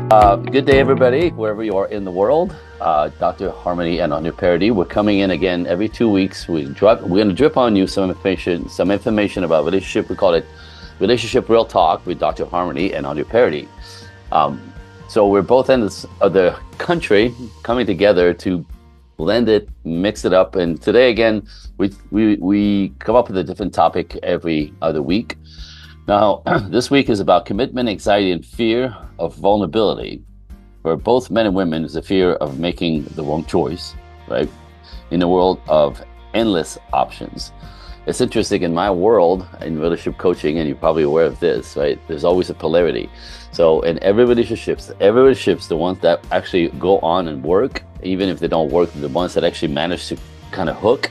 Good day, everybody, wherever you are in the world. Dr. Harmony and Andre Paradis. We're coming in again every 2 weeks. We're going to drip on you some information about relationship. We call it Relationship Real Talk with Dr. Harmony and Andre Paradis. So we're both ends of the country coming together to blend it, mix it up. And today, again, we come up with a different topic every other week. Now, this week is about commitment, anxiety, and fear of vulnerability. For both men and women, is the fear of making the wrong choice, right? In a world of endless options. It's interesting, in my world, in relationship coaching, and you're probably aware of this, right? There's always a polarity. So in every relationships, the ones that actually go on and work, even if they don't work, the ones that actually manage to kind of hook,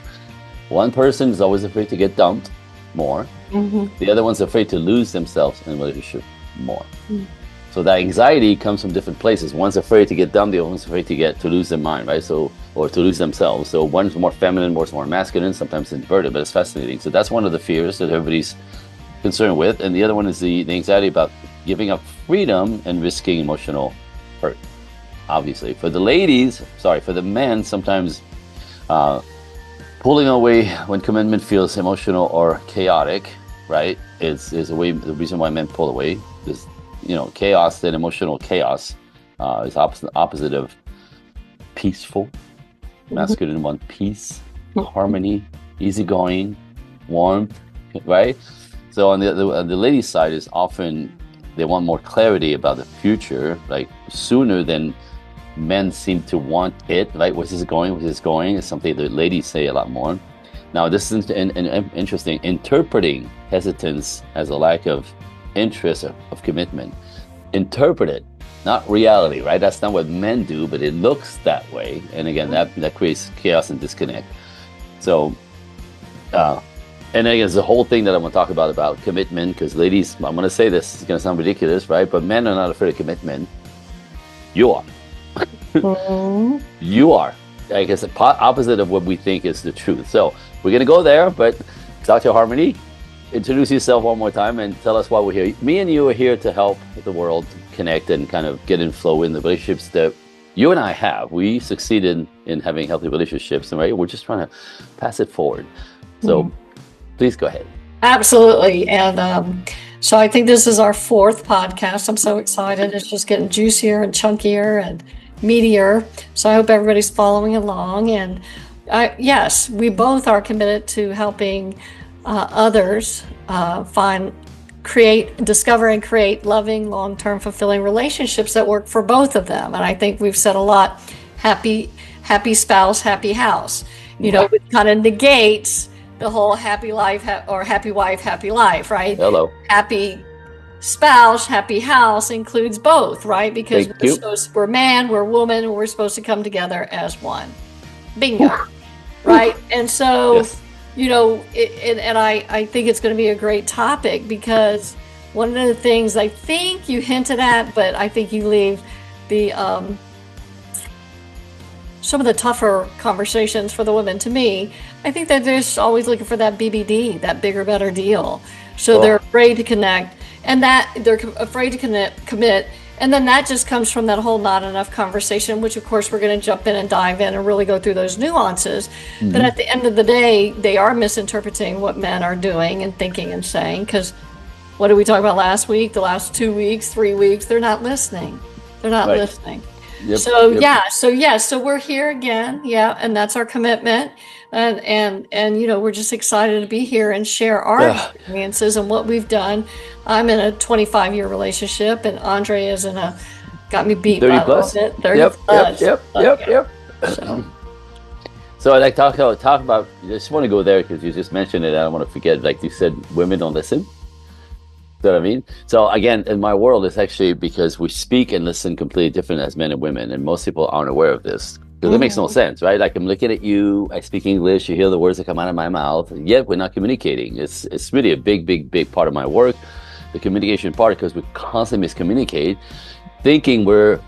one person is always afraid to get dumped more. Mm-hmm. The other one's afraid to lose themselves in a relationship more. Mm-hmm. So that anxiety comes from different places. One's afraid to get dumped, the other one's afraid to lose their mind, right? So, or to lose themselves. So one's more feminine, one's more masculine, sometimes inverted, but it's fascinating. So that's one of the fears that everybody's concerned with. And the other one is the anxiety about giving up freedom and risking emotional hurt. Obviously, for the men, sometimes pulling away when commitment feels emotional or chaotic, right? Is the reason why men pull away. Is, chaos and emotional chaos is opposite of peaceful. Masculine one, peace, harmony, easygoing, warmth, right? So on the ladies' side is often they want more clarity about the future, like sooner than men seem to want it, right? Where's this going? It's something the ladies say a lot more. Now, this is interesting. Interpreting hesitance as a lack of interest of commitment. Interpret it, not reality, right? That's not what men do, but it looks that way. And again, that creates chaos and disconnect. So, and again, it's the whole thing that I'm going to talk about commitment, because ladies, I'm going to say this, it's going to sound ridiculous, right? But men are not afraid of commitment. You are. You are. I guess the opposite of what we think is the truth. So we're going to go there, but Dr. Harmony, introduce yourself one more time and tell us why we're here. Me and you are here to help the world connect and kind of get in flow in the relationships that you and I have. We succeeded in having healthy relationships, right? We're just trying to pass it forward. So please go ahead. Absolutely. And so I think this is our 4th podcast. I'm so excited. It's just getting juicier and chunkier and meatier. So I hope everybody's following along. And yes, we both are committed to helping others discover and create loving, long-term, fulfilling relationships that work for both of them. And I think we've said a lot, happy spouse, happy house. It kind of negates the whole happy life or happy wife, happy life, right? Hello. Happy spouse, happy house includes both, right? Because we're man, we're woman, and we're supposed to come together as one. Bingo. Right? And so, yes. I think it's going to be a great topic, because one of the things I think you hinted at, but I think you leave the some of the tougher conversations for the women to me. I think that they're just always looking for that BBD, that bigger, better deal. So they're afraid to connect, and that they're afraid to commit. And then that just comes from that whole not enough conversation, which of course we're going to jump in and dive in and really go through those nuances. Mm-hmm. But at the end of the day, they are misinterpreting what men are doing and thinking and saying, because what did we talk about last week, the last 2 weeks, 3 weeks? They're not listening. They're not listening. Yep, so we're here again, and that's our commitment, and we're just excited to be here and share our experiences and what we've done. I'm in a 25-year relationship, and Andre is got me beat 30 by plus. A little bit. 30 plus. Yep. So I'd like to talk about. I just want to go there because you just mentioned it. I don't want to forget. Like you said, women don't listen. You know what I mean? So again, in my world, it's actually because we speak and listen completely different as men and women, and most people aren't aware of this. Because it makes no sense, right? Like, I'm looking at you, I speak English, you hear the words that come out of my mouth, yet we're not communicating. It's really a big part of my work, the communication part, because we constantly miscommunicate, thinking the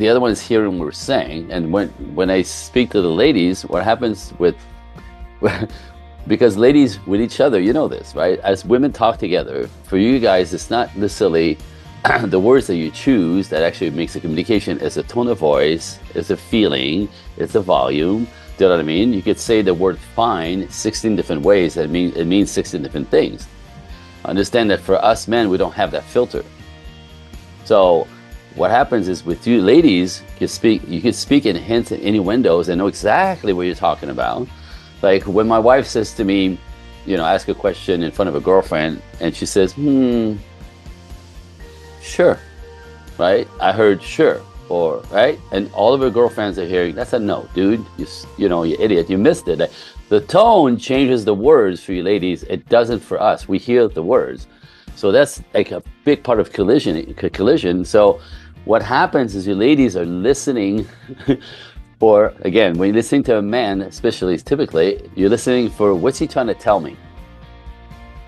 other one is hearing what we're saying. And when I speak to the ladies, what happens because ladies with each other, you know this, right? As women talk together, for you guys, it's not necessarily the words that you choose that actually makes the communication is a tone of voice, is a feeling, it's a volume. Do you know what I mean? You could say the word fine 16 different ways. It means 16 different things. Understand that for us men, we don't have that filter. So what happens is with you ladies, you can speak in hints and innuendos and know exactly what you're talking about. Like when my wife says to me, ask a question in front of a girlfriend, and she says, sure, right? I heard sure, or right? And all of her girlfriends are hearing, that's a no, dude. You idiot, you missed it. The tone changes the words for you ladies. It doesn't for us. We hear the words. So that's like a big part of collision. So what happens is you ladies are listening for, again, when you're listening to a man, especially typically, you're listening for what's he trying to tell me.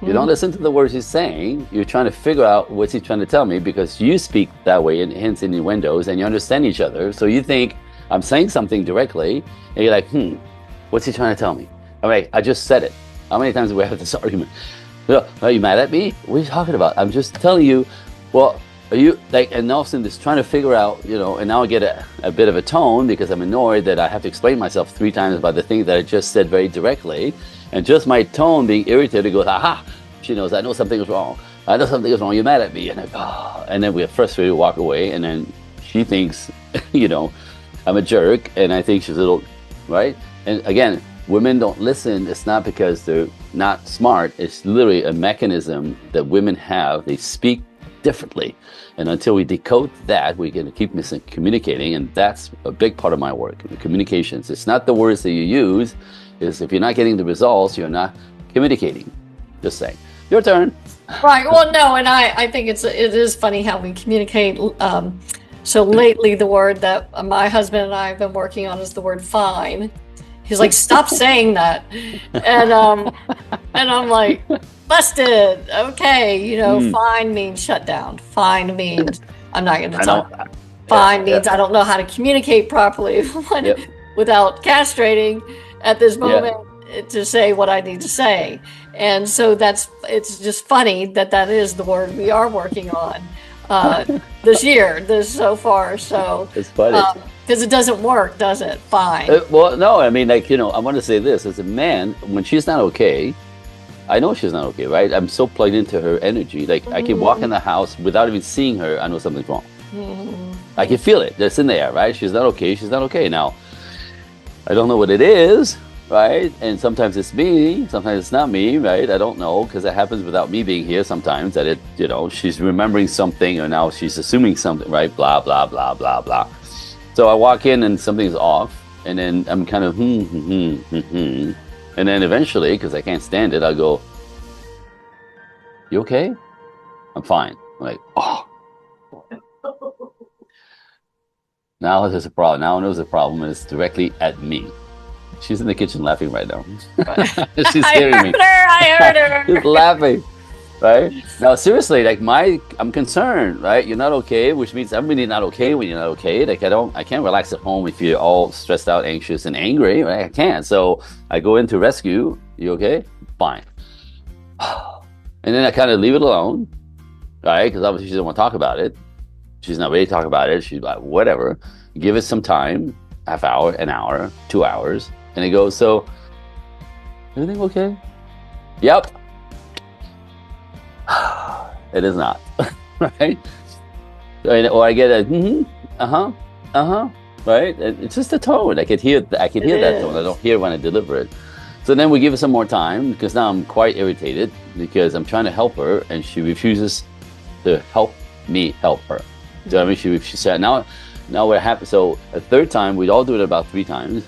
You don't listen to the words he's saying. You're trying to figure out what's he trying to tell me, because you speak that way in hints and innuendos and you understand each other. So you think I'm saying something directly and you're like, what's he trying to tell me? I'm like, I just said it. How many times do we have this argument? Are you mad at me? What are you talking about? I'm just telling you, well, are you like, and all of a sudden just trying to figure out, and now I get a bit of a tone because I'm annoyed that I have to explain myself 3 times about the thing that I just said very directly. And just my tone being irritated goes, aha, she knows, I know something is wrong. I know something is wrong, you're mad at me. And and then we're frustrated, walk away. And then she thinks, I'm a jerk. And I think she's a little, right? And again, women don't listen. It's not because they're not smart. It's literally a mechanism that women have. They speak differently. And until we decode that, we're going to keep communicating. And that's a big part of my work, communications. It's not the words that you use. Is if you're not getting the results, you're not communicating. Just saying. Your turn. Right. Well, no, and I think it is funny how we communicate. So lately, the word that my husband and I have been working on is the word fine. He's like, stop saying that. And I'm like, busted. Okay, fine means shut down. Fine means I'm not going to talk. Fine means I don't know how to communicate properly without castrating at this moment to say what I need to say. And so it's just funny that is the word we are working on this so far. So it's funny. Because it doesn't work, does it? Fine. Well, no, I mean, I want to say this. As a man, when she's not okay, I know she's not okay, right? I'm so plugged into her energy. Like, I can walk in the house without even seeing her. I know something's wrong. I can feel it. That's in there, right? She's not okay. She's not okay. Now, I don't know what it is, right? And sometimes it's me. Sometimes it's not me, right? I don't know, because it happens without me being here sometimes, that she's remembering something, or now she's assuming something, right? Blah, blah, blah, blah, blah. So I walk in and something's off, and then I'm kind of, and then eventually, because I can't stand it, I'll go, you okay? I'm fine. I'm like, oh. Now there's a problem. Now I know there's a problem, and it's directly at me. She's in the kitchen laughing right now. She's hearing me. I heard her. She's laughing. Right? Now, seriously, like I'm concerned, right? You're not okay, which means I'm really not okay when you're not okay. Like I can't relax at home if you're all stressed out, anxious, and angry, right? I can't. So I go in to rescue. You okay? Fine. And then I kind of leave it alone, right? Because obviously she doesn't want to talk about it. She's not ready to talk about it. She's like, whatever. Give it some time, half hour, an hour, 2 hours. And it goes, so, everything okay? Yep. It is not, right? Or I get a, right? It's just a tone. I can hear that tone. I don't hear when I deliver it. So then we give it some more time, because now I'm quite irritated, because I'm trying to help her and she refuses to help me help her. So I mean, she said, now what happened? So a third time, we'd all do it about 3 times.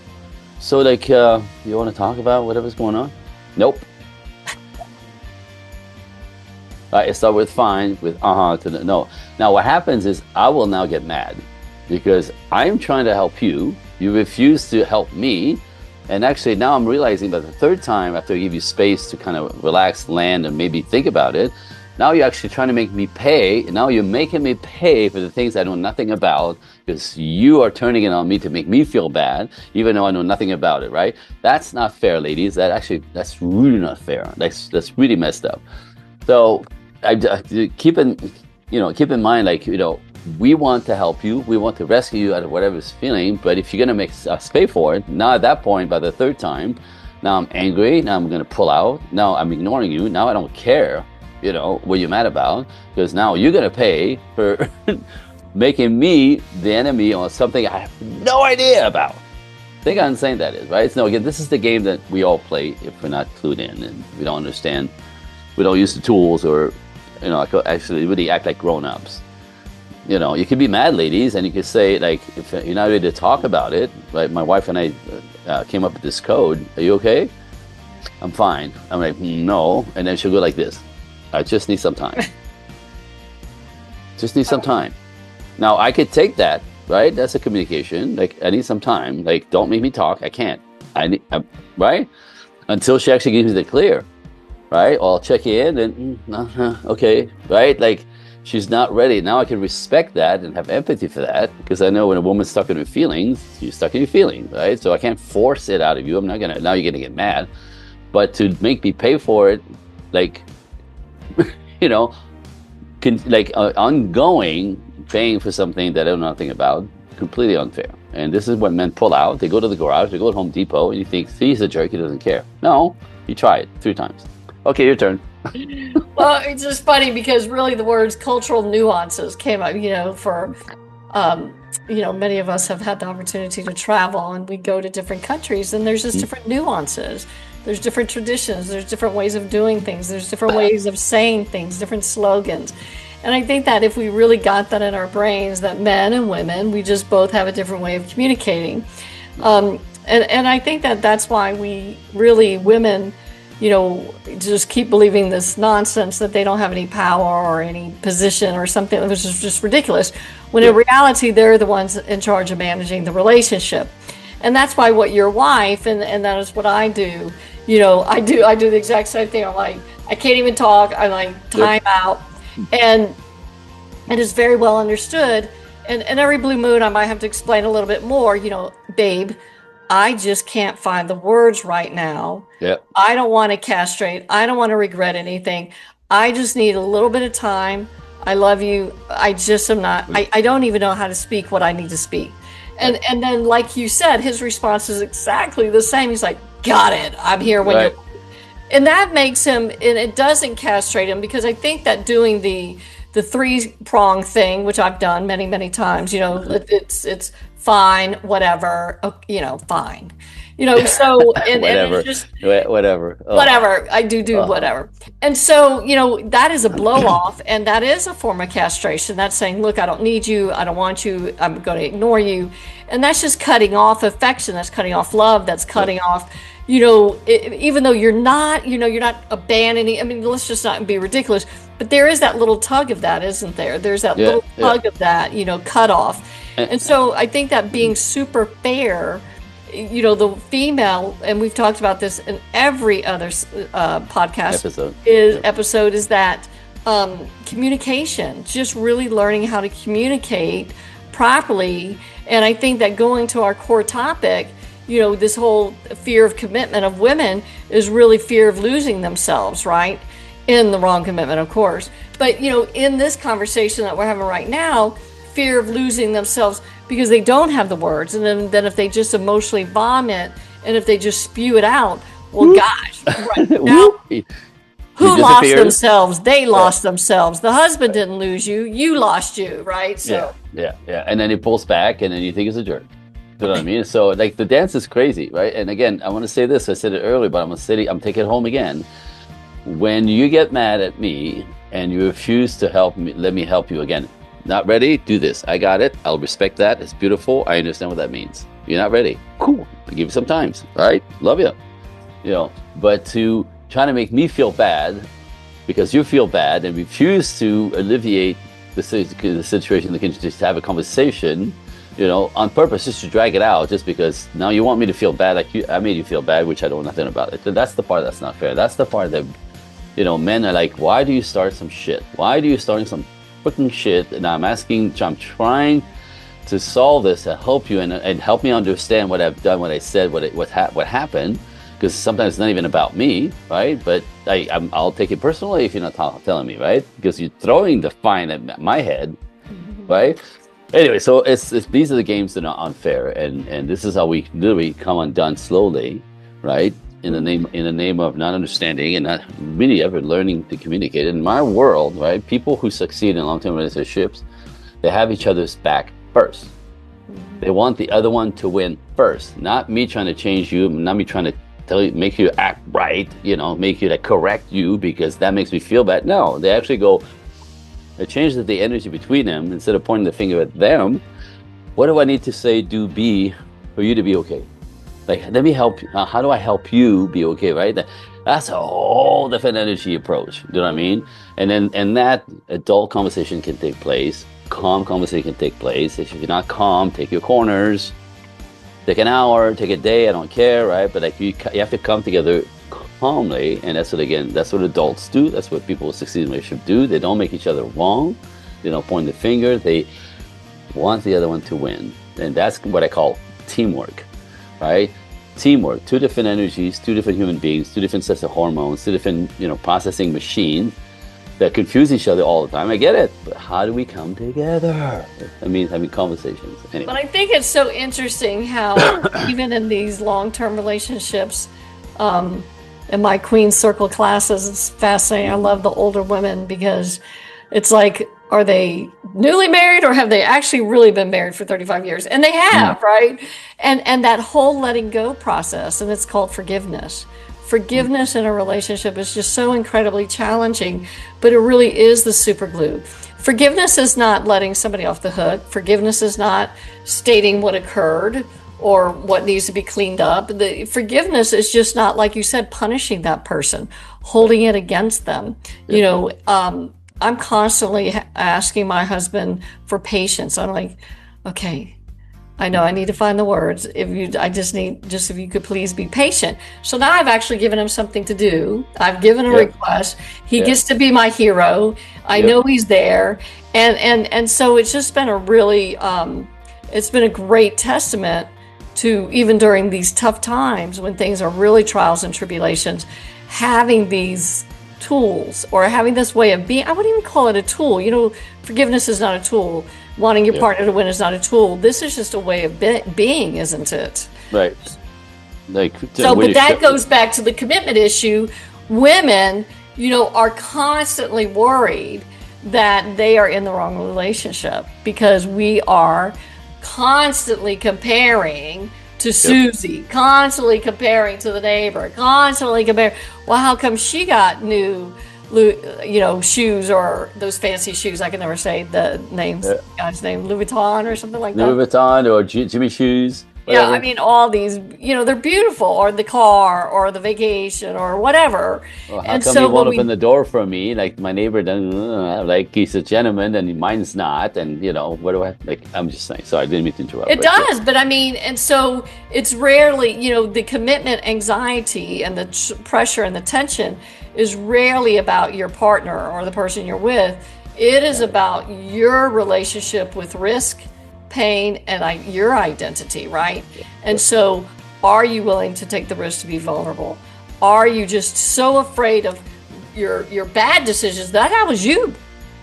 So like, you want to talk about whatever's going on? Nope. I start with fine, with to the no. Now what happens is I will now get mad, because I'm trying to help you. You refuse to help me. And actually now I'm realizing that the third time, after I give you space to kind of relax, land, and maybe think about it, now you're actually trying to make me pay. Now you're making me pay for the things I know nothing about, because you are turning it on me to make me feel bad, even though I know nothing about it, right? That's not fair, ladies. That's really not fair. That's really messed up. So I keep keep in mind, like, we want to help you. We want to rescue you out of whatever's feeling. But if you're going to make us pay for it, now at that point, by the third time, now I'm angry. Now I'm going to pull out. Now I'm ignoring you. Now I don't care, what you're mad about. Because now you're going to pay for making me the enemy on something I have no idea about. Think how insane that is, right? So again, this is the game that we all play if we're not clued in and we don't understand. We don't use the tools or, actually really act like grown-ups. You can be mad, ladies, and you can say, like, if you're not ready to talk about it, right? My wife and I came up with this code. Are you okay? I'm fine. I'm like, no. And then she'll go like this. I just need some time. Just need some time. Now, I could take that, right? That's a communication. Like, I need some time. Like, don't make me talk. I can't. Right? Until she actually gives me the clear, right? Or I'll check in and, okay, right? Like, she's not ready. Now I can respect that and have empathy for that, because I know when a woman's stuck in her feelings, she's stuck in your feelings, right? So I can't force it out of you. I'm not gonna, now you're gonna get mad. But to make me pay for it, like, ongoing paying for something that I know nothing about, completely unfair. And this is when men pull out. They go to the garage, they go to Home Depot, and you think, see, he's a jerk, he doesn't care. No, you try it 3 times. Okay, your turn. Well, it's just funny because really the words cultural nuances came up, for, many of us have had the opportunity to travel, and we go to different countries, and there's just different nuances. There's different traditions. There's different ways of doing things. There's different ways of saying things, different slogans. And I think that if we really got that in our brains, that men and women, we just both have a different way of communicating. And I think that that's why we really, women, just keep believing this nonsense that they don't have any power or any position or something, which is just ridiculous, when in reality, they're the ones in charge of managing the relationship. And that's why what your wife, and that is what I do, I do the exact same thing. I'm like, I can't even talk. I like time out. And it is very well understood. And every blue moon, I might have to explain a little bit more, babe, I just can't find the words right now. Yep. I don't want to castrate. I don't want to regret anything. I just need a little bit of time. I love you. I just am not, I don't even know how to speak what I need to speak. And then, like you said, his response is exactly the same. He's like, got it. I'm here when you're. And that makes him, and it doesn't castrate him, because I think that doing the 3-prong thing, which I've done many, many times, it's fine, whatever, fine. So, and whatever, and just, whatever, whatever, I do whatever. And so, that is a blow off, and that is a form of castration. That's saying, look, I don't need you. I don't want you. I'm going to ignore you. And that's just cutting off affection. That's cutting off love. That's cutting off, even though you're not abandoning, I mean, let's just not be ridiculous, but there is that little tug of that, isn't there? There's that little tug of that, cut off. And so I think that being super fair, the female, and we've talked about this in every other podcast episode is that communication, just really learning how to communicate properly. And I think that going to our core topic, this whole fear of commitment of women is really fear of losing themselves, right? In the wrong commitment, of course. But, in this conversation that we're having right now, fear of losing themselves because they don't have the words. And then if they just emotionally vomit and if they just spew it out, well, gosh, right now, who lost themselves? They lost themselves. The husband didn't lose you. You lost you, right? So Yeah. And then he pulls back and then you think it's a jerk. You know what I mean? So like the dance is crazy, right? And again, I want to say this. I said it earlier, but I'm taking it home again. When you get mad at me and you refuse to help me, let me help you again. Not ready? Do this. I got it. I'll respect that. It's beautiful. I understand what that means. You're not ready. Cool. I'll give you some time. All right? Love you. But to try to make me feel bad because you feel bad and refuse to alleviate the situation, just have a conversation, on purpose, just to drag it out, just because now you want me to feel bad, like I made you feel bad, which I don't know nothing about it. That's the part that's not fair. That's the part that, men are like, why do you start some shit? Why do you start some freaking shit? And I'm trying to solve this, to help you and help me understand what I've done, what I said, what happened. because sometimes it's not even about me, right? But I'll take it personally if you're not telling me, right? Because you're throwing the fine at my head, right? Anyway, so it's these are the games that are unfair, and this is how we literally come undone slowly, right? In the name of not understanding and not really ever learning to communicate. In my world, right, people who succeed in long-term relationships, they have each other's back first. They want the other one to win first, not me trying to change you, not me trying to tell you, make you act right, make you like correct you because that makes me feel bad. No, they actually go, it changes the energy between them. Instead of pointing the finger at them, what do I need to say, do, be for you to be okay? Like, let me help you. How do I help you be okay, right? That's a whole different energy approach. Do you know what I mean? And that adult conversation can take place. Calm conversation can take place. If you're not calm, take your corners. Take an hour, take a day, I don't care, right? But like you have to come together calmly, and that's what adults do. That's what people who succeed in a relationship do. They don't make each other wrong. They don't point the finger. They want the other one to win. And that's what I call teamwork, right? Teamwork, two different energies, two different human beings, two different sets of hormones, two different, processing machines that confuse each other all the time. I get it, but how do we come together? I mean, having conversations. Anyway. But I think it's so interesting how even in these long-term relationships, in my Queen Circle classes, it's fascinating. I love the older women because it's like, are they newly married or have they actually really been married for 35 years? And they have, right? And that whole letting go process, and it's called forgiveness. Forgiveness in a relationship is just so incredibly challenging, but it really is the super glue. Forgiveness is not letting somebody off the hook. Forgiveness is not stating what occurred or what needs to be cleaned up. The forgiveness is just not, like you said, punishing that person, holding it against them. I'm constantly asking my husband for patience. I'm like, okay, I know I need to find the words. If you could please be patient. So now I've actually given him something to do. I've given a request. He gets to be my hero. I know he's there. And so it's just been a really, it's been a great testament to, even during these tough times when things are really trials and tribulations, having these tools or having this way of being. I wouldn't even call it a tool. Forgiveness is not a tool. Wanting your partner to win is not a tool. This is just a way of being, isn't it? Right. But that goes back to the commitment issue. Women, are constantly worried that they are in the wrong relationship because we are constantly comparing to Susie, constantly comparing to the neighbor, constantly comparing. Well, how come she got new shoes or those fancy shoes? I can never say the names. Guy's name, Louis Vuitton or something like that. Louis Vuitton or Jimmy shoes. Whatever. Yeah, I mean, all these, they're beautiful, or the car, or the vacation, or whatever. Well, how come you won't open the door for me? Like my neighbor doesn't, like he's a gentleman and mine's not, and what do I like? I'm just saying. Sorry, I didn't mean to interrupt. It does, but I mean, and so it's rarely, the commitment anxiety and the pressure and the tension is rarely about your partner or the person you're with. It is about your relationship with risk, pain, and your identity, right? And so are you willing to take the risk to be vulnerable? Are you just so afraid of your bad decisions? That was you.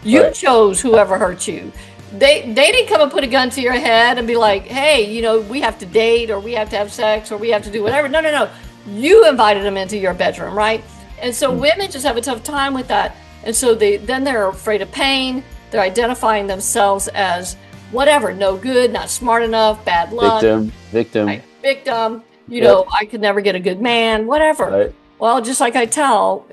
You chose whoever hurt you. They didn't come and put a gun to your head and be like, hey, we have to date, or we have to have sex, or we have to do whatever. No. You invited them into your bedroom, right? And so women just have a tough time with that. And so they're afraid of pain. They're identifying themselves as whatever, no good, not smart enough, bad luck. Victim. Right? Victim. I could never get a good man, whatever. Right. Well, just like I tell,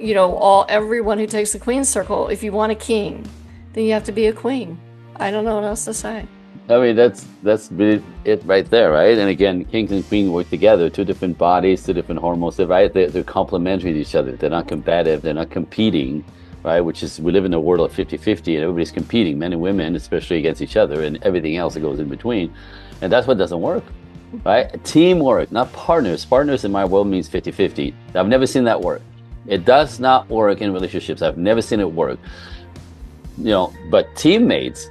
everyone who takes the Queen Circle, if you want a king, then you have to be a queen. I don't know what else to say. I mean, that's really it right there, right? And again, kings and queens work together, two different bodies, two different hormones, right? They're complementary to each other. They're not combative. They're not competing. Right, which is, we live in a world of 50-50 and everybody's competing, men and women, especially against each other, and everything else that goes in between. And that's what doesn't work, right? Teamwork, not partners. Partners in my world means 50-50. I've never seen that work. It does not work in relationships. I've never seen it work. But teammates,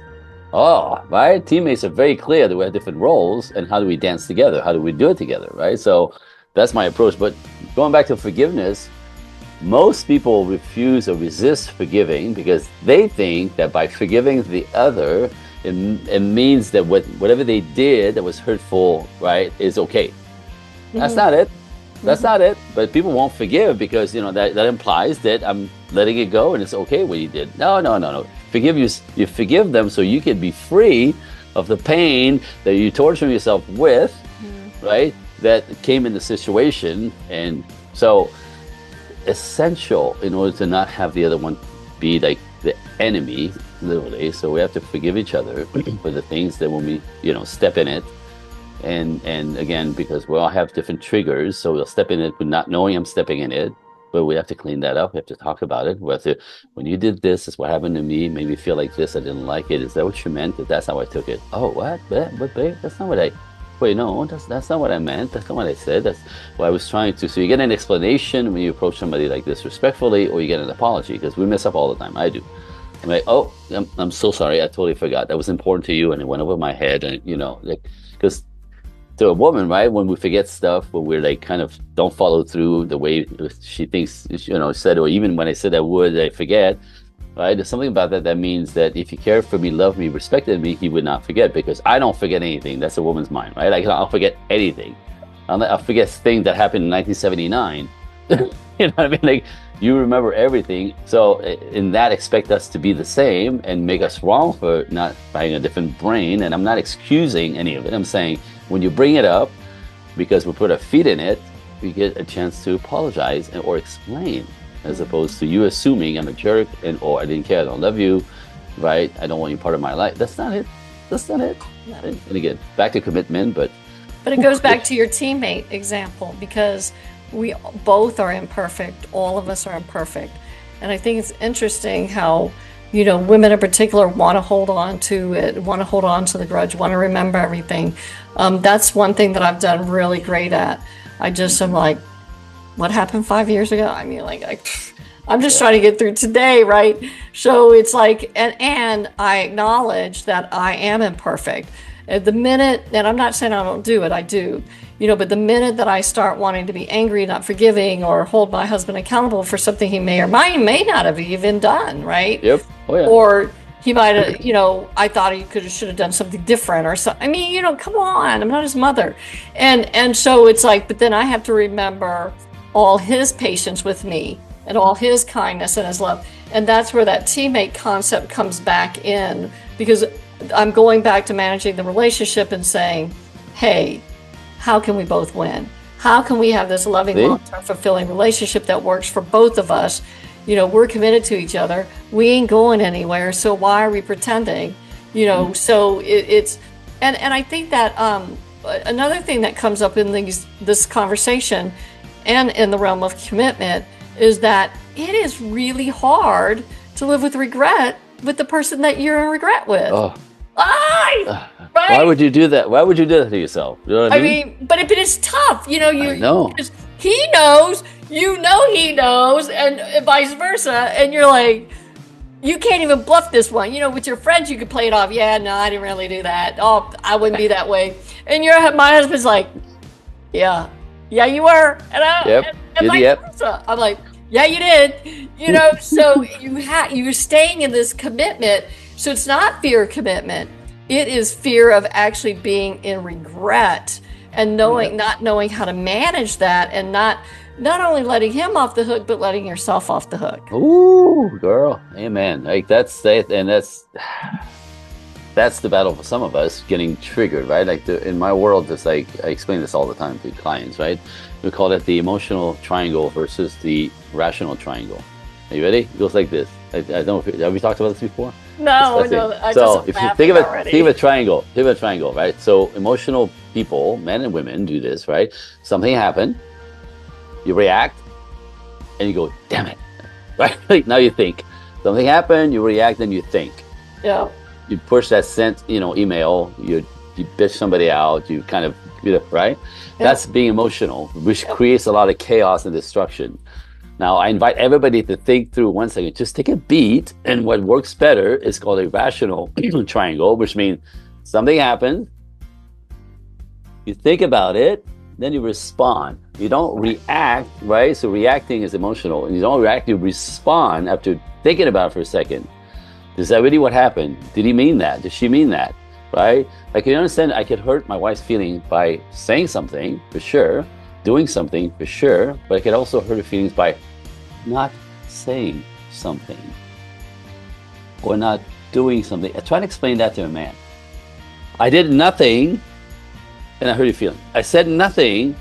right? Teammates are very clear that we have different roles, and how do we dance together? How do we do it together, right? So that's my approach. But going back to forgiveness, most people refuse or resist forgiving because they think that by forgiving the other, it means that whatever they did that was hurtful, right, is okay. That's not it. That's not it. But people won't forgive because, that implies that I'm letting it go and it's okay what you did. No, no, no, no. You forgive them so you can be free of the pain that you torture yourself with, right? That came in the situation. And so essential in order to not have the other one be like the enemy, literally. So we have to forgive each other for the things that when we, step in it. And again, because we all have different triggers, so we'll step in it with not knowing I'm stepping in it, but we have to clean that up. We have to talk about it. We have to, when you did this, is what happened to me, made me feel like this, I didn't like it. Is that what you meant? That's how I took it. Oh, what? But babe, that's not what wait, no, that's not what I meant. That's not what I said. That's what I was trying to. So you get an explanation when you approach somebody like this respectfully, or you get an apology, because we mess up all the time. I do. I'm like, oh, I'm so sorry. I totally forgot. That was important to you, and it went over my head. And, because to a woman, right, when we forget stuff, when we're like kind of don't follow through the way she thinks, said, or even when I said I would, I forget, right? There's something about that means that if he cared for me, loved me, respected me, he would not forget, because I don't forget anything. That's a woman's mind, right? I'll forget anything. I'll forget things that happened in 1979. You know what I mean? Like, you remember everything. So in that, expect us to be the same and make us wrong for not having a different brain. And I'm not excusing any of it. I'm saying, when you bring it up, because we put our feet in it, we get a chance to apologize or explain, as opposed to you assuming I'm a jerk or I didn't care, I don't love you, right? I don't want you part of my life. That's not it. That's not it. No. And again, back to commitment, but it goes back to your teammate example, because we both are imperfect. All of us are imperfect. And I think it's interesting how, women in particular want to hold on to it, want to hold on to the grudge, want to remember everything. That's one thing that I've done really great at. I just am like, what happened 5 years ago? I mean, I'm just trying to get through today, right? So it's like, and I acknowledge that I am imperfect. At the minute, and I'm not saying I don't do it, I do, but the minute that I start wanting to be angry, not forgiving, or hold my husband accountable for something he may or may not have even done, right? Yep. Oh, yeah. Or he might have, I thought he should have done something different or so. I mean, come on, I'm not his mother. And so it's like, but then I have to remember all his patience with me and all his kindness and his love. And that's where that teammate concept comes back in, because I'm going back to managing the relationship and saying, hey, how can we both win? How can we have this loving, long-term, fulfilling relationship that works for both of us? We're committed to each other. We ain't going anywhere. So why are we pretending? So it's, and I think that another thing that comes up in this conversation and in the realm of commitment is that it is really hard to live with regret with the person that you're in regret with. Oh. Right? Why would you do that? Why would you do that to yourself? You know what I mean? But it's tough. I know. He knows, he knows, and vice versa. And you're like, you can't even bluff this one. With your friends, you could play it off. Yeah, no, I didn't really do that. Oh, I wouldn't be that way. And my husband's like, yeah, you were. And vice versa. I'm like, yeah, you did. So you're staying in this commitment. So it's not fear of commitment. It is fear of actually being in regret and not knowing how to manage that, and not only letting him off the hook, but letting yourself off the hook. Ooh, girl, amen. Like that's the battle for some of us, getting triggered, right? Like in my world, it's like I explain this all the time to clients, right? We call it the emotional triangle versus the rational triangle. Are you ready? It goes like this. I don't know have we talked about this before? No. So if you think of a triangle, right? So emotional people, men and women, do this, right? Something happened, you react, and you go, damn it, right? Like now you think. Something happened, you react, and you think. Yeah. You push that email, you bitch somebody out, you kind of, right? Yeah. That's being emotional, which creates a lot of chaos and destruction. Now, I invite everybody to think through 1 second. Just take a beat, and what works better is called a rational triangle, which means something happened, you think about it, then you respond. You don't react, right? So reacting is emotional, and you don't react, you respond after thinking about it for a second. Is that really what happened? Did he mean that? Did she mean that? Right? Like, you understand, I could hurt my wife's feelings by saying something, for sure, doing something, for sure, but I could also hurt her feelings by not saying something or not doing something. I try to explain that to a man. I did nothing and I hurt your feelings. I said nothing.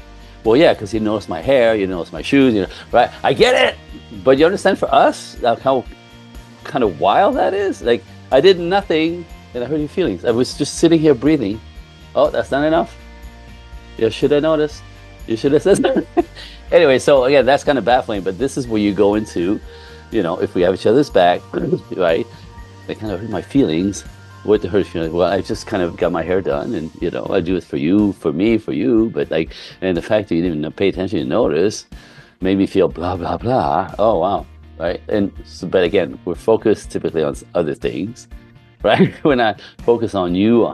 Well, yeah, because you noticed my hair, you noticed my shoes, right? I get it. But you understand, for us, how kind of wild that is? Like, I did nothing and I hurt your feelings. I was just sitting here breathing. Oh, that's not enough. You should have noticed. You should have said something. Anyway, so again, that's kind of baffling, but this is where you go into, if we have each other's back, right? They kind of hurt my feelings. What to hurt feelings? Well, I just kind of got my hair done, and I do it for you, for me, for you. But and the fact that you didn't even pay attention and notice made me feel blah blah blah. Oh wow, right? And so, but again, we're focused typically on other things, right? We're not focused on you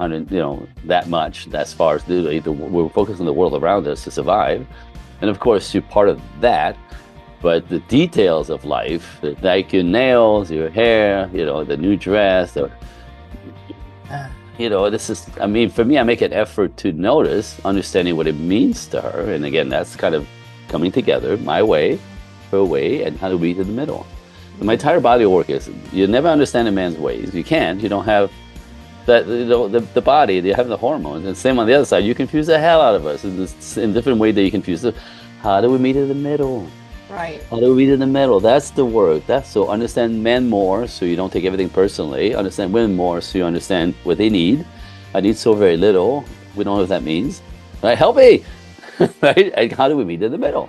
that much. As far as we're focused on the world around us to survive, and of course you're part of that. But the details of life, like your nails, your hair, the new dress, this is, for me, I make an effort to notice, understanding what it means to her. And again, that's kind of coming together, my way, her way, and how to meet in the middle. And my entire body work is, you never understand a man's ways. You can't. You don't have that, the body, you have the hormones. And same on the other side, you confuse the hell out of us in different ways that you confuse them. How do we meet in the middle? Right. How do we meet in the middle? That's the work. So understand men more, so you don't take everything personally. Understand women more, so you understand what they need. I need so very little. We don't know what that means. Right? Help me. Right? And how do we meet in the middle?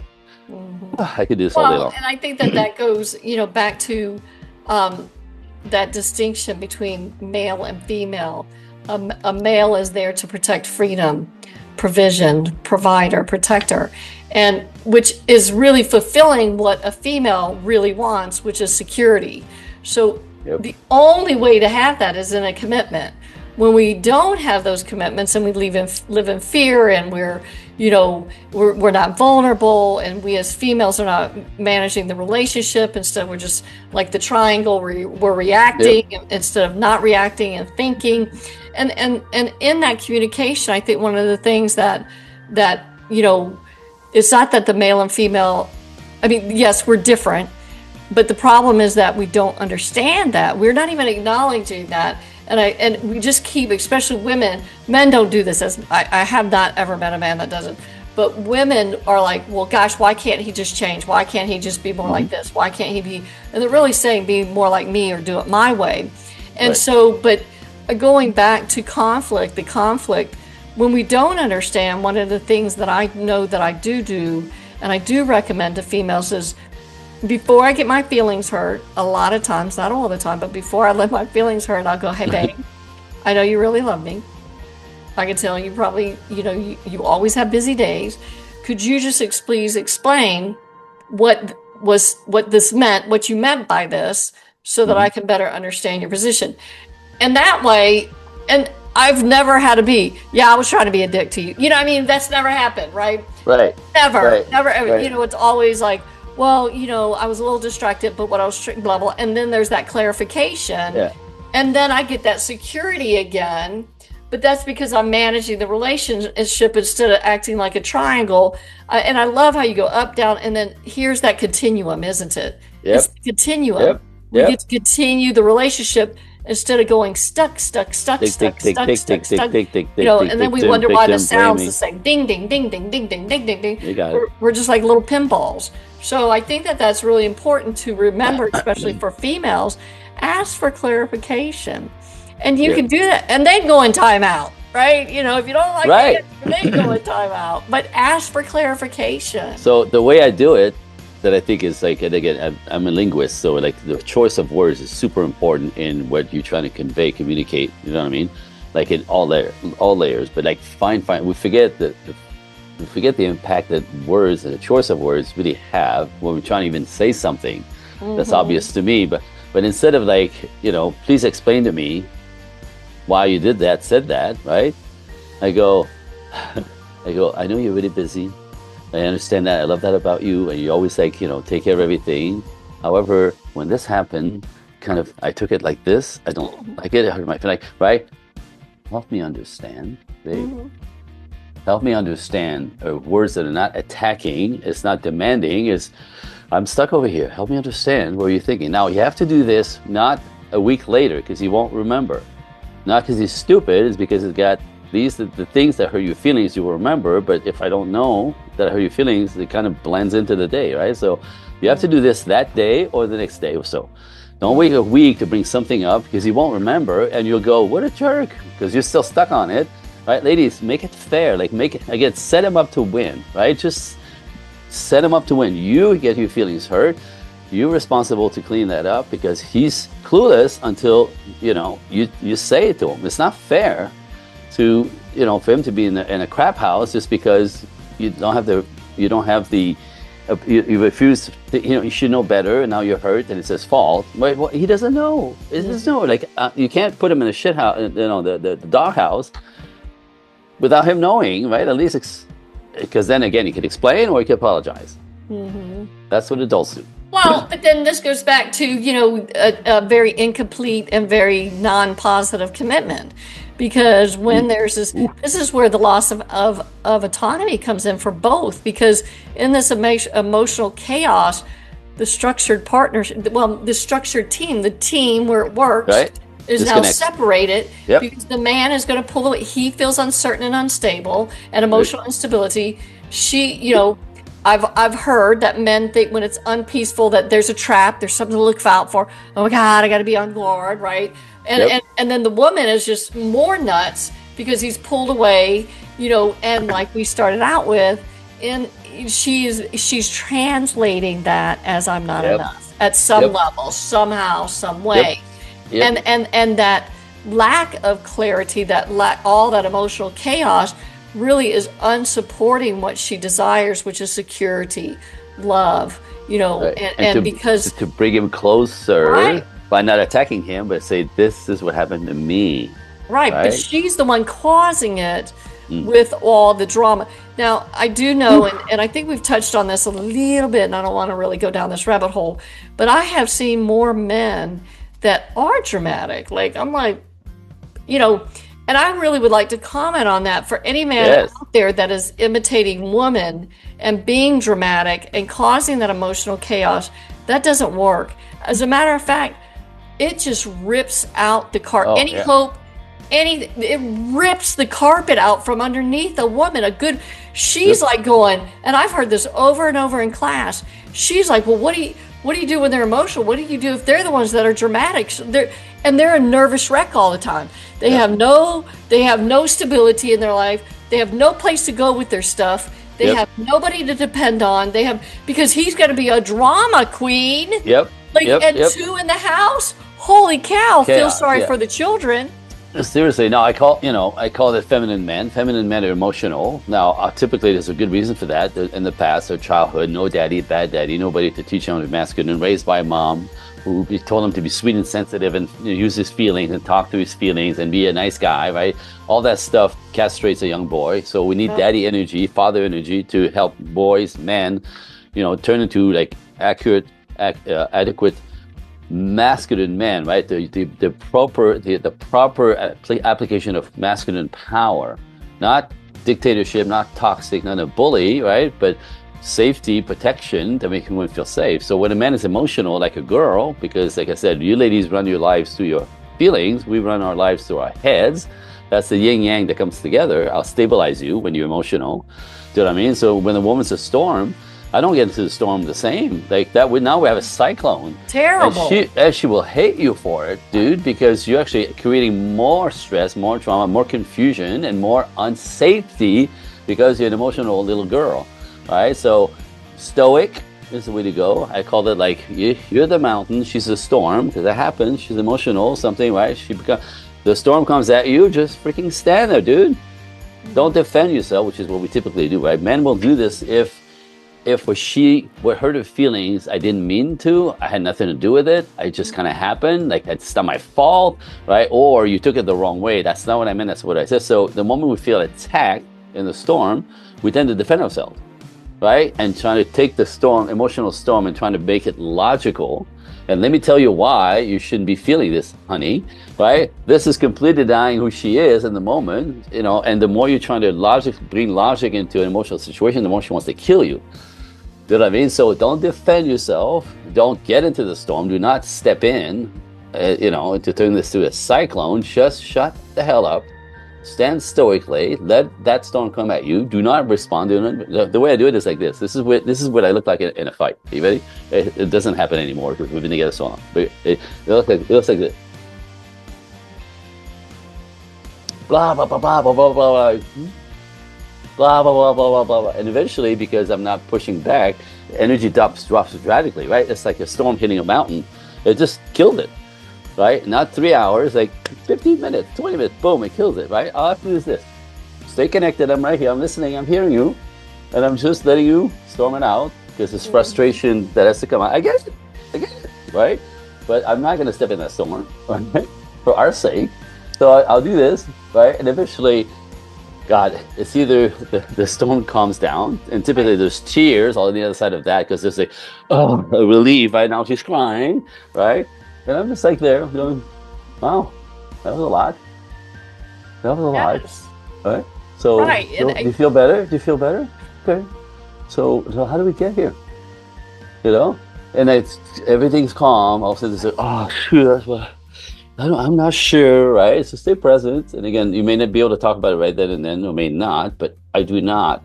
Mm-hmm. I could do this all day long. And I think that goes, back to that distinction between male and female. A male is there to protect freedom, provision, provider, protector, and which is really fulfilling what a female really wants, which is security. So The only way to have that is in a commitment. When we don't have those commitments and we live in fear, and we're not vulnerable, and we as females are not managing the relationship, instead we're just like the triangle where we're reacting instead of not reacting and thinking. And in that communication, I think one of the things that it's not that the male and female, yes, we're different, but the problem is that we don't understand that. We're not even acknowledging that. And we just keep, especially women, men don't do this. I have not ever met a man that doesn't. But women are like, well, gosh, why can't he just change? Why can't he just be more like this? Why can't he be? And they're really saying be more like me or do it my way. And so, but going back to the conflict, when we don't understand, one of the things that I know that I do, and I do recommend to females, is before I get my feelings hurt, a lot of times, not all the time, but before I let my feelings hurt, I'll go, hey, babe, I know you really love me. I can tell you probably, you always have busy days. Could you just please explain what this meant, what you meant by this, so that I can better understand your position? And that way, and I've never had to be, I was trying to be a dick to you. That's never happened, right? Right. Never, right. Never, ever. Right. It's always like, well, I was a little distracted, but what I was blah, blah. And then there's that clarification. Yeah. And then I get that security again. But that's because I'm managing the relationship instead of acting like a triangle. And I love how you go up, down, and then here's that continuum, isn't it? Yep. It's the continuum. Yep. We get to continue the relationship instead of going stuck. And then we wonder why the sound's the same. Ding, ding, ding, ding, ding, ding, ding, ding, ding. You got it. We're just like little pinballs. So I think that's really important to remember, especially for females. Ask for clarification. And you can do that. And then go in timeout, right? If you don't like it, then go in timeout. But ask for clarification. So the way I do it, that I think is and again, I'm a linguist, so the choice of words is super important in what you're trying to convey, communicate. You know what I mean? In all layers. But we forget the impact that words and the choice of words really have when we're trying to even say something that's obvious to me. But instead of please explain to me why you said that, right? I go, I go, I know you're really busy. I understand that. I love that about you. And you always like, take care of everything. However, when this happened, kind of, I took it like this. I don't like it. It hurt my feeling, right? Help me understand, babe. Mm-hmm. Help me understand. Words that are not attacking. It's not demanding. It's, I'm stuck over here. Help me understand what you're thinking. Now, you have to do this not a week later because he won't remember. Not because he's stupid. It's because he's got the things that hurt your feelings you will remember. But if I don't know that hurt your feelings, it kind of blends into the day, right? So you have to do this that day or the next day or so. Don't wait a week to bring something up because he won't remember and you'll go, what a jerk, because you're still stuck on it, right? Ladies, make it fair. Like make it, again, set him up to win, right? Just set him up to win. You get your feelings hurt. You're responsible to clean that up because he's clueless until, you say it to him. It's not fair to, for him to be in a crap house just because you refuse to, you should know better, and now you're hurt, and it's his fault. Right? Well, he doesn't know. He doesn't know. Like you can't put him in a shit house, the dog house, without him knowing, right? At least, because then again, he could explain or he could apologize. Mm-hmm. That's what adults do. Well, but then this goes back to a very incomplete and very non-positive commitment. Because when there's this is where the loss of autonomy comes in for both. Because in this emotional chaos, the structured partnership, the structured team, the team where it works, right, is now separated. Yep. Because the man is going to pull away. He feels uncertain and unstable and emotional instability. She, I've heard that men think when it's unpeaceful that there's a trap, there's something to look out for. Oh my God, I got to be on guard, right? And then the woman is just more nuts because he's pulled away, and like we started out with, and she's translating that as I'm not enough at some level, somehow, some way. And that lack of clarity, all that emotional chaos really is unsupporting what she desires, which is security, love, and because to bring him closer. Right. By not attacking him, but say, this is what happened to me. Right, but she's the one causing it with all the drama. Now, I do know, and I think we've touched on this a little bit, and I don't want to really go down this rabbit hole, but I have seen more men that are dramatic. Like, I'm like, and I really would like to comment on that for any man out there that is imitating woman and being dramatic and causing that emotional chaos. That doesn't work. As a matter of fact, it just rips out the carpet. It rips the carpet out from underneath a woman. She's like going, and I've heard this over and over in class. She's like, well, what do you do when they're emotional? What do you do if they're the ones that are dramatic? They're a nervous wreck all the time. They have no stability in their life. They have no place to go with their stuff. They have nobody to depend on. Because he's going to be a drama queen. Two in the house. Holy cow! Feel sorry for the children. Seriously, no. I call it feminine men. Feminine men are emotional. Now, typically, there's a good reason for that. In the past, their childhood, no daddy, bad daddy, nobody to teach them to be masculine. Raised by a mom who told him to be sweet and sensitive and use his feelings and talk to his feelings and be a nice guy, right? All that stuff castrates a young boy. So we need daddy energy, father energy to help boys, men, turn into like adequate masculine men, right? The proper application of masculine power, not dictatorship, not toxic, not a bully, right? But safety, protection to make women feel safe. So when a man is emotional like a girl, because like I said, you ladies run your lives through your feelings, we run our lives through our heads. That's the yin yang that comes together. I'll stabilize you when you're emotional. Do you know what I mean? So when the woman's a storm, I don't get into the storm the same. Like that, now we have a cyclone. Terrible. And she will hate you for it, dude, because you're actually creating more stress, more trauma, more confusion, and more unsafety because you're an emotional little girl, right? So stoic is the way to go. I call it like, you're the mountain, she's the storm, because that happens. She's emotional, something, right? The storm comes at you, just freaking stand there, dude. Don't defend yourself, which is what we typically do, right? Men will do this if what hurt her feelings, I didn't mean to, I had nothing to do with it, it just kind of happened, like it's not my fault, right? Or you took it the wrong way, that's not what I meant, that's what I said. So the moment we feel attacked, in the storm, we tend to defend ourselves, right? And trying to take the storm, emotional storm, and trying to make it logical. And let me tell you why you shouldn't be feeling this, honey, right? This is completely denying who she is in the moment, and the more you're trying to bring logic into an emotional situation, the more she wants to kill you. You know what I mean? So don't defend yourself. Don't get into the storm. Do not step in, to turn this to a cyclone. Just shut the hell up. Stand stoically. Let that storm come at you. Do not respond. The way I do it is like this. This is what I look like in a fight. Are you ready? It doesn't happen anymore because we've been together so long. But it looks like this. Blah blah blah blah blah blah blah. Blah blah blah blah blah blah. And eventually, because I'm not pushing back, energy drops dramatically. Right? It's like a storm hitting a mountain. It just killed it. Right? Not 3 hours, like 15 minutes, 20 minutes, boom, it kills it, right? All I have to do is this. Stay connected, I'm right here, I'm listening, I'm hearing you, and I'm just letting you storm it out, because it's frustration that has to come out. I get it, right? But I'm not going to step in that storm, right? For our sake. So I'll do this, right? And eventually, God, it's either the storm calms down, and typically there's tears on the other side of that, because there's like, oh, a relief, right? Now she's crying, right? And I'm just like there going, wow, that was a lot. That was a lot. Yes. Right? So, Right. do you feel better? Do you feel better? Okay. So how do we get here? And everything's calm. All of a sudden, it's like, oh, shoot, that's what. I'm not sure, right? So stay present. And again, you may not be able to talk about it right then and then, or may not, but I do not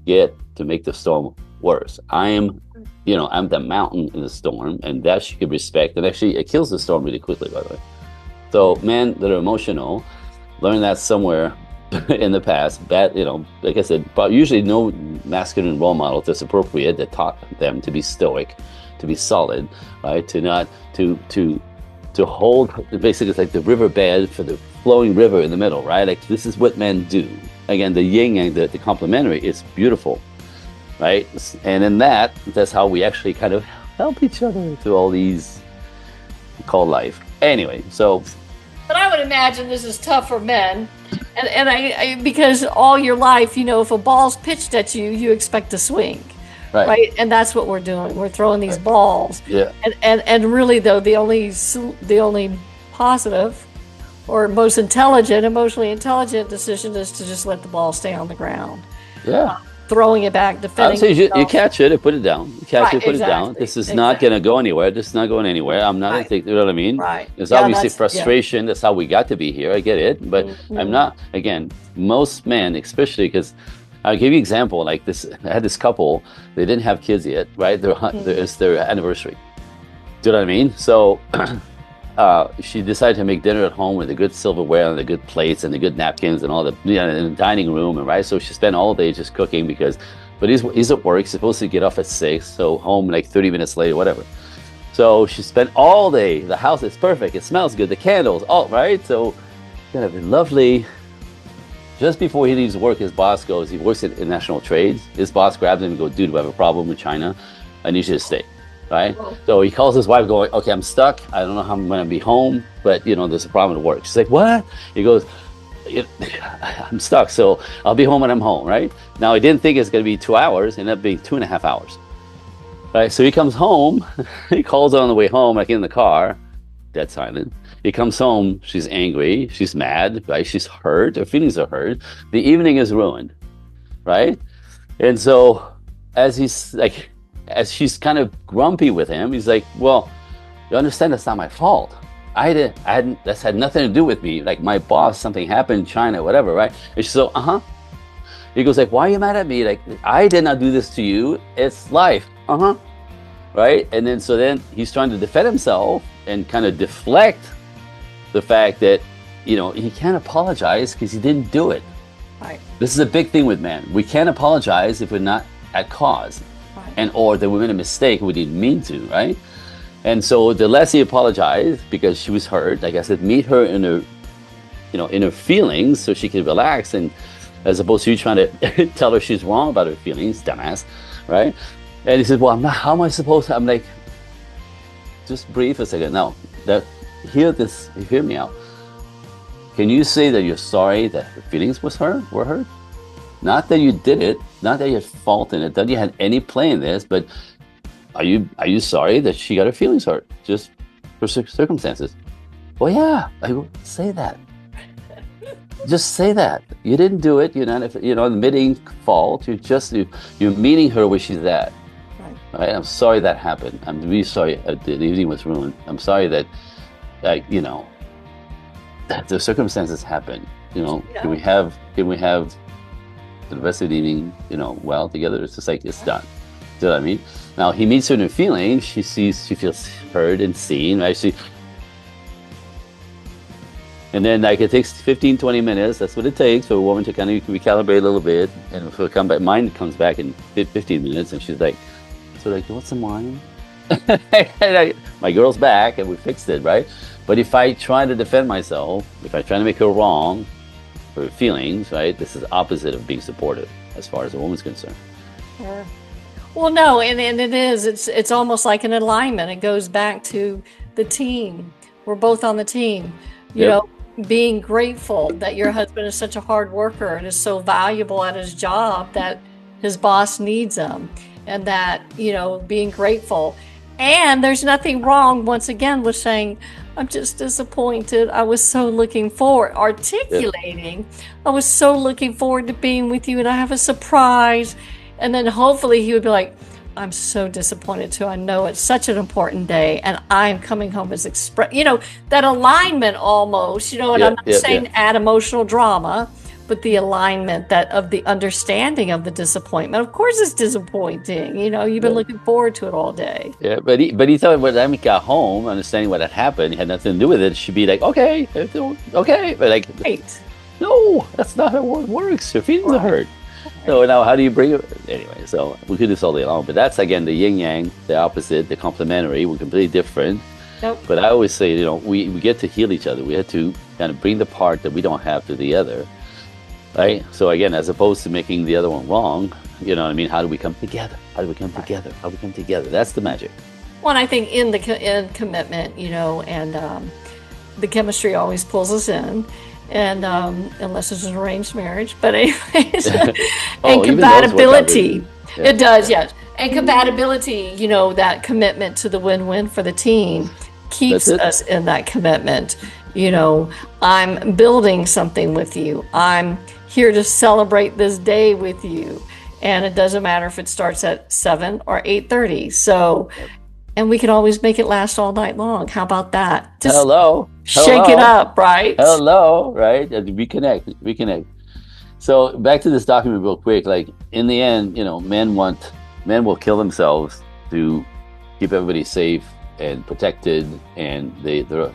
get to make the storm worse. I'm the mountain in the storm, and that she could respect. And actually, it kills the storm really quickly, by the way. So men that are emotional, learn that somewhere in the past. Like I said, but usually no masculine role model that's appropriate that taught them to be stoic, to be solid, right? To hold, basically it's like the riverbed for the flowing river in the middle, right? Like this is what men do. Again, the yin and the complementary is beautiful. Right? And in that's how we actually kind of help each other through all these called life. Anyway, so. But I would imagine this is tough for men. And I because all your life, if a ball's pitched at you, you expect to swing. Right? And that's what we're doing. We're throwing these balls. Yeah. And really, though, the only positive or most emotionally intelligent decision is to just let the ball stay on the ground. Yeah. Throwing it back, defending. I would say you catch it and put it down. You catch it, put it down. This is not going to go anywhere. This is not going anywhere. I'm not going to take, you know what I mean? Right. It's obviously frustration. That's how we got to be here. I get it. But I'm not, again, most men, especially because I'll give you an example. Like this, I had this couple, they didn't have kids yet, right? It's their anniversary. Do you know what I mean? So she decided to make dinner at home with the good silverware and the good plates and the good napkins and all the in the dining room, and right. So she spent all day just cooking but he's at work. He's supposed to get off at 6, so home like 30 minutes later, whatever. So she spent all day. The house is perfect. It smells good. The candles, all right. So kind of lovely. Just before he leaves work, his boss goes. He works in international trades. His boss grabs him and goes, "Dude, we have a problem with China. I need you to stay." Right? So he calls his wife going, "Okay, I'm stuck. I don't know how I'm going to be home, but there's a problem at work." She's like, "What?" He goes, "I'm stuck, so I'll be home when I'm home," right? Now, he didn't think it's going to be 2 hours. It ended up being 2.5 hours. Right? So he comes home. He calls her on the way home, like in the car, dead silent. He comes home. She's angry. She's mad, right? She's hurt. Her feelings are hurt. The evening is ruined, right? And so as she's kind of grumpy with him, he's like, "Well, you understand that's not my fault. That's had nothing to do with me. Like my boss, something happened in China, whatever, right?" And she's like, He goes like, "Why are you mad at me? Like, I did not do this to you. It's life." Right? And then he's trying to defend himself and kind of deflect the fact that, he can't apologize because he didn't do it. Right. This is a big thing with men. We can't apologize if we're not at cause. Or that we made a mistake we didn't mean to, right? And so the less he apologized because she was hurt, like I said, meet her in her feelings so she can relax, and as opposed to you trying to tell her she's wrong about her feelings, dumbass, right? And he said, "Well, how am I supposed to?" I'm like, just breathe a second. Now, hear me out. Can you say that you're sorry that her feelings were hurt? Not that you did it, not that you had fault in it, that you had any play in this, but are you sorry that she got her feelings hurt just for circumstances? Well, yeah. I go, say that. Just say that. You didn't do it. You're not, admitting fault. You're meeting her where she's at. Right? I'm sorry that happened. I'm really sorry the evening was ruined. I'm sorry that, that the circumstances happened. Yeah. Can we have the rest of the evening, well together? It's just like, it's done. Do you know what I mean? Now he meets her new feelings. She feels heard and seen, right? And then it takes 15, 20 minutes. That's what it takes for a woman to kind of recalibrate a little bit. And for come back, mine comes back in 15 minutes, and she's like, so like, you want some wine? My girl's back, and we fixed it, right? But if I try to defend myself, if I try to make her wrong for her feelings, right, this is opposite of being supportive as far as a woman's concerned. Sure. Well, no, and it is. It's almost like an alignment. It goes back to the team. We're both on the team. Being grateful that your husband is such a hard worker and is so valuable at his job that his boss needs him, and that, being grateful. And there's nothing wrong, once again, with saying, I'm just disappointed. I was so looking forward, articulating, I was so looking forward to being with you, and I have a surprise. And then hopefully he would be like, I'm so disappointed too. I know it's such an important day, and I'm coming home as that alignment almost, and I'm not saying add emotional drama, but the alignment of the understanding of the disappointment. Of course it's disappointing. You've been looking forward to it all day. Yeah, but he thought when I got home, understanding what had happened, it had nothing to do with it. She'd be like, okay, but like, Right. No, that's not how it works. Your feelings are hurt. So now how do you bring it? Anyway, so we could do this all day long, but that's again the yin yang, the opposite, the complementary. We're completely different. Nope. But I always say, we get to heal each other. We have to kind of bring the part that we don't have to the other, right? So again, as opposed to making the other one wrong, how do we come together? How do we come together? How do we come together? That's the magic. Well, I think in commitment, and the chemistry always pulls us in. And unless it's an arranged marriage, but anyways, and compatibility, it does, yes. And compatibility, that commitment to the win-win for the team keeps us in that commitment. I'm building something with you. I'm here to celebrate this day with you, and it doesn't matter if it starts at 7 or 8:30. So. And we can always make it last all night long. How about that? Just shake it up, right? Hello, right? Reconnect. So back to this document real quick. Like in the end, men will kill themselves to keep everybody safe and protected, and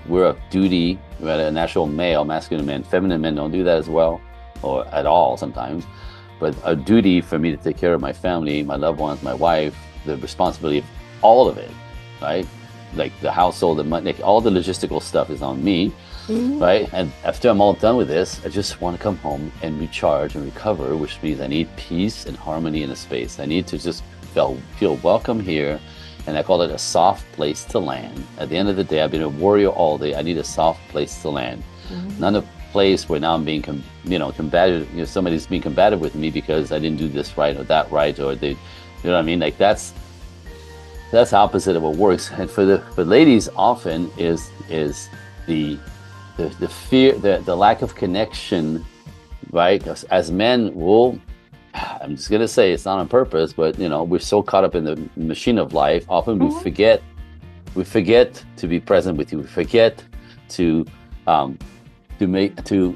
we're of duty. We're a natural male, masculine men. Feminine men don't do that as well, or at all sometimes. But a duty for me to take care of my family, my loved ones, my wife, the responsibility of all of it. Right, like the household, the money, all the logistical stuff is on me, right? And after I'm all done with this, I just want to come home and recharge and recover, which means I need peace and harmony in a space. I need to just feel welcome here, and I call it a soft place to land. At the end of the day, I've been a warrior all day. I need a soft place to land, not a place where now I'm being, combative. Somebody's being combative with me because I didn't do this right or that right, or they, what I mean? Like that's opposite of what works. And for ladies, often is the fear, the lack of connection, right? As men, I'm just gonna say it's not on purpose, but we're so caught up in the machine of life. Often we forget to be present with you. We forget to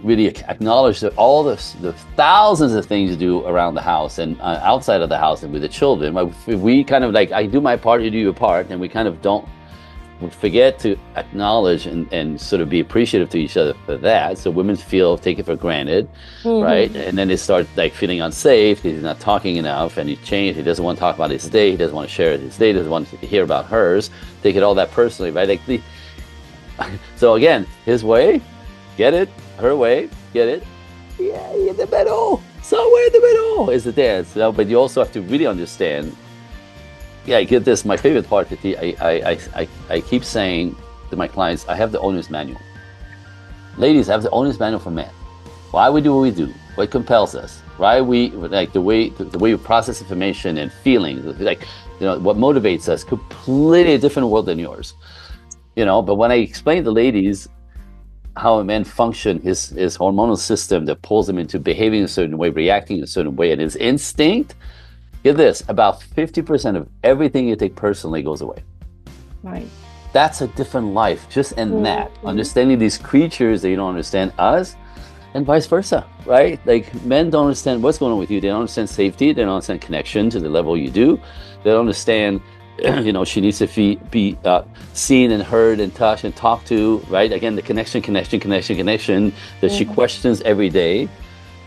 really acknowledge that all the thousands of things you do around the house and outside of the house and with the children. We kind of like, I do my part, you do your part, and we kind of we forget to acknowledge and sort of be appreciative to each other for that. So women take it for granted, right? And then they start like feeling unsafe. He's not talking enough, and he doesn't want to talk about his day. He doesn't want to share his day. He doesn't want to hear about hers. Take it all that personally, right? Like so again, his way. Get it? Her way? Get it? Yeah, in the middle. Somewhere in the middle is the dance. But you also have to really understand. Yeah, I get this. My favorite part, I keep saying to my clients, I have the owner's manual. Ladies have the owner's manual for men. Why we do what we do, what compels us. right? We like the way we process information and feelings, like, what motivates us, completely different world than yours. But when I explain to ladies how a man function, his hormonal system that pulls him into behaving a certain way, reacting a certain way, and his instinct, get this, about 50% of everything you take personally goes away. Right. That's a different life, just in that. Understanding these creatures that you don't understand us, and vice versa, right? Like, men don't understand what's going on with you. They don't understand safety. They don't understand connection to the level you do. They don't understand, she needs to be seen and heard and touched and talked to, right? Again, the connection that she questions every day,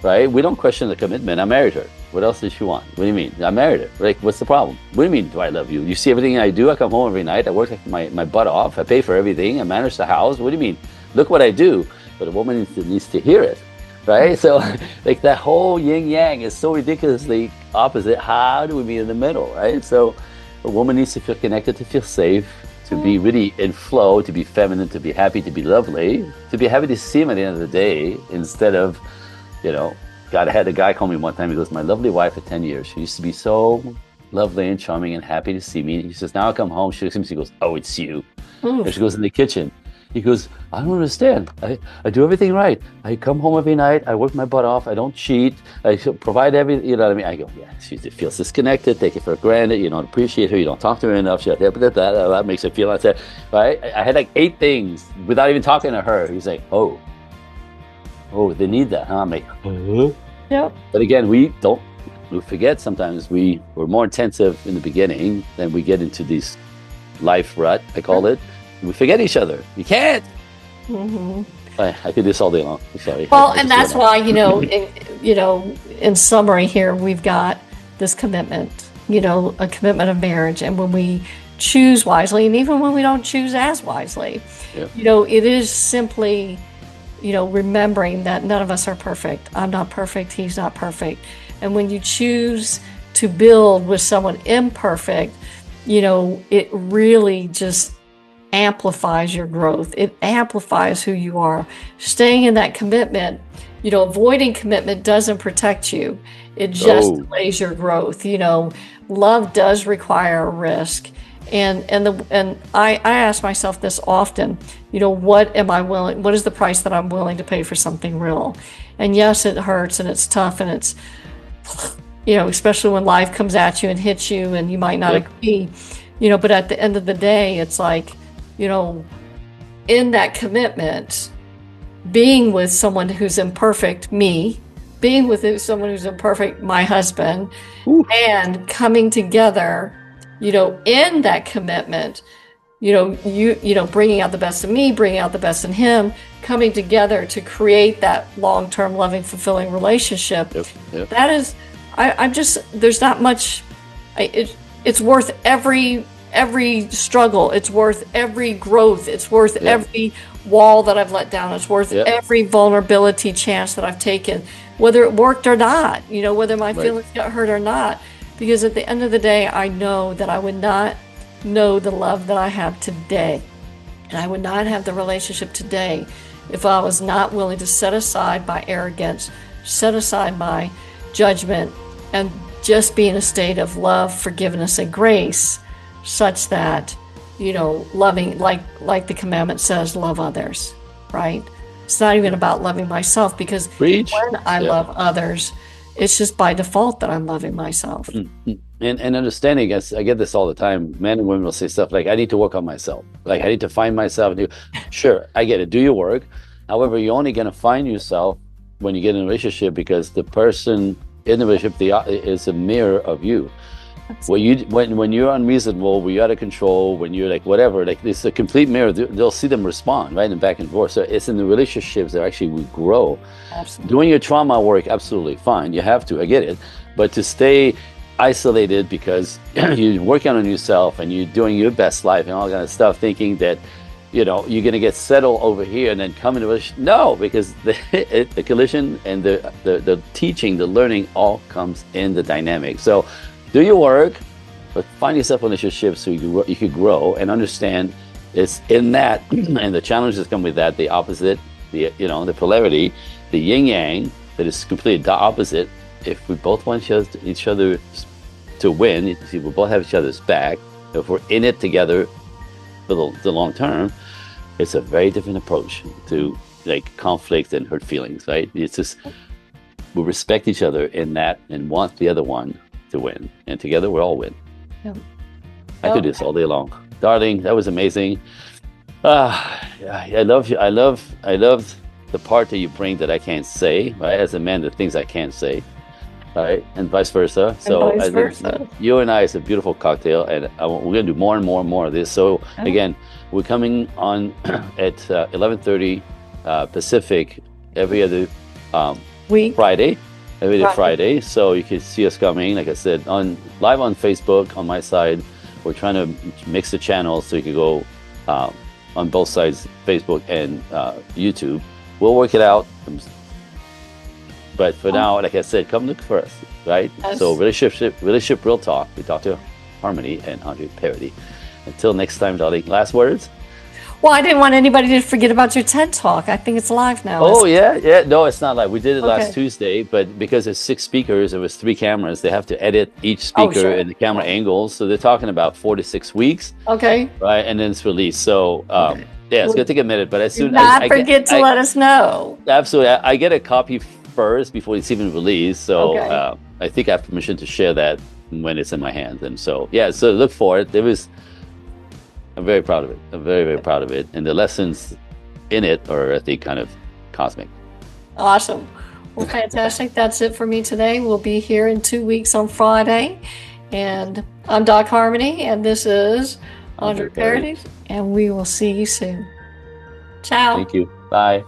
right? We don't question the commitment. I married her. What else does she want? What do you mean? I married her. Like, what's the problem? What do you mean, do I love you? You see everything I do. I come home every night. I work my butt off. I pay for everything. I manage the house. What do you mean? Look what I do. But a woman needs to hear it, right? So, like, that whole yin yang is so ridiculously opposite. How do we meet in the middle, right? So, a woman needs to feel connected, to feel safe, to be really in flow, to be feminine, to be happy, to be lovely, to be happy to see him at the end of the day, instead of, God, I had a guy call me one time. He goes, my lovely wife for 10 years. She used to be so lovely and charming and happy to see me. He says, now I come home. She looks at me. She goes, oh, it's you. And she goes in the kitchen. He goes, I don't understand. I do everything right. I come home every night. I work my butt off. I don't cheat. I provide everything. You know what I mean? I go, yeah, she feels disconnected. Take it for granted. You don't appreciate her. You don't talk to her enough. That makes her feel like that. Right? I had like 8 things without even talking to her. He's like, oh, they need that, huh? I'm like, Yep. But again, we forget sometimes we're more intensive in the beginning, then we get into these life rut, I call it. We forget each other. You can't. I do this all day long. I'm sorry. Well, and that's why, in summary here, we've got this commitment, a commitment of marriage. And when we choose wisely, and even when we don't choose as wisely, it is simply, remembering that none of us are perfect. I'm not perfect. He's not perfect. And when you choose to build with someone imperfect, it really just amplifies your growth. It amplifies who you are. Staying in that commitment, avoiding commitment doesn't protect you. It just delays your growth. Love does require a risk. And I ask myself this often, what is the price that I'm willing to pay for something real? And yes, it hurts and it's tough and it's, especially when life comes at you and hits you and you might not agree, but at the end of the day, it's like, in that commitment, being with someone who's imperfect, me, being with someone who's imperfect, my husband, and coming together, in that commitment, bringing out the best in me, bringing out the best in him, coming together to create that long-term, loving, fulfilling relationship. That is, there's not much. It's worth every struggle. It's worth every growth. It's worth every wall that I've let down. It's worth every vulnerability chance that I've taken, whether it worked or not. Whether my feelings got hurt or not. Because at the end of the day, I know that I would not know the love that I have today. And I would not have the relationship today if I was not willing to set aside my arrogance, set aside my judgment, and just be in a state of love, forgiveness, and grace, such that, loving, like the commandment says, love others, right? It's not even about loving myself, because when I love others, it's just by default that I'm loving myself. And understanding, I get this all the time. Men and women will say stuff like, I need to work on myself. Like, I need to find myself. Sure, I get it. Do your work. However, you're only going to find yourself when you get in a relationship, because the person in the relationship is a mirror of you. When you're unreasonable, when you're out of control, when you're like whatever, like it's a complete mirror. They'll see them respond, right, and back and forth. So it's in the relationships that actually we grow. Absolutely. Doing your trauma work, absolutely fine. You have to, I get it. But to stay isolated because you're working on yourself and you're doing your best life and all that kind of stuff, thinking that you're going to get settled over here and then come into a relationship. No, because the collision and the teaching, the learning all comes in the dynamic. So do your work, but find yourself in relationships so you could grow and understand it's in that, and the challenges come with that, the opposite, the polarity, the yin yang that is completely the opposite, if we both want each other to win, if we both have each other's back, if we're in it together for the long term, it's a very different approach to like conflict and hurt feelings, right? It's just we respect each other in that and want the other one to win, and together we all win. Yeah. I could do this all day long, darling. That was amazing. I love you. I love the part that you bring that I can't say, right? As a man, the things I can't say, right? And vice versa. So vice I think versa. you and I is a beautiful cocktail, and we're gonna do more and more and more of this. So again, we're coming on at 11:30 Pacific every other Friday. Every day Friday. So you can see us coming, like I said, live on Facebook on my side. We're trying to mix the channels so you can go on both sides, Facebook and YouTube. We'll work it out. But for now, like I said, come look for us, right? Yes. So relationship real talk with Dr. Harmony and Andre Paradis. Until next time, darling. Last words? Well, I didn't want anybody to forget about your TED Talk. I think it's live now. Oh, yeah. No, it's not live. We did it last Tuesday, but because there's 6 speakers, there was 3 cameras. They have to edit each speaker and the camera angles. So they're talking about 4 to 6 weeks. Okay. Right, and then it's released. So, yeah, it's going to take a minute, but as soon as I forget to let us know. Absolutely. I get a copy first before it's even released. So I think I have permission to share that when it's in my hands. And so, yeah, so look for it. I'm very proud of it. I'm very, very proud of it. And the lessons in it are, I think, kind of cosmic. Awesome. Well, fantastic. That's it for me today. We'll be here in 2 weeks on Friday. And I'm Doc Harmony, and this is Andre Paradis, and we will see you soon. Ciao. Thank you. Bye.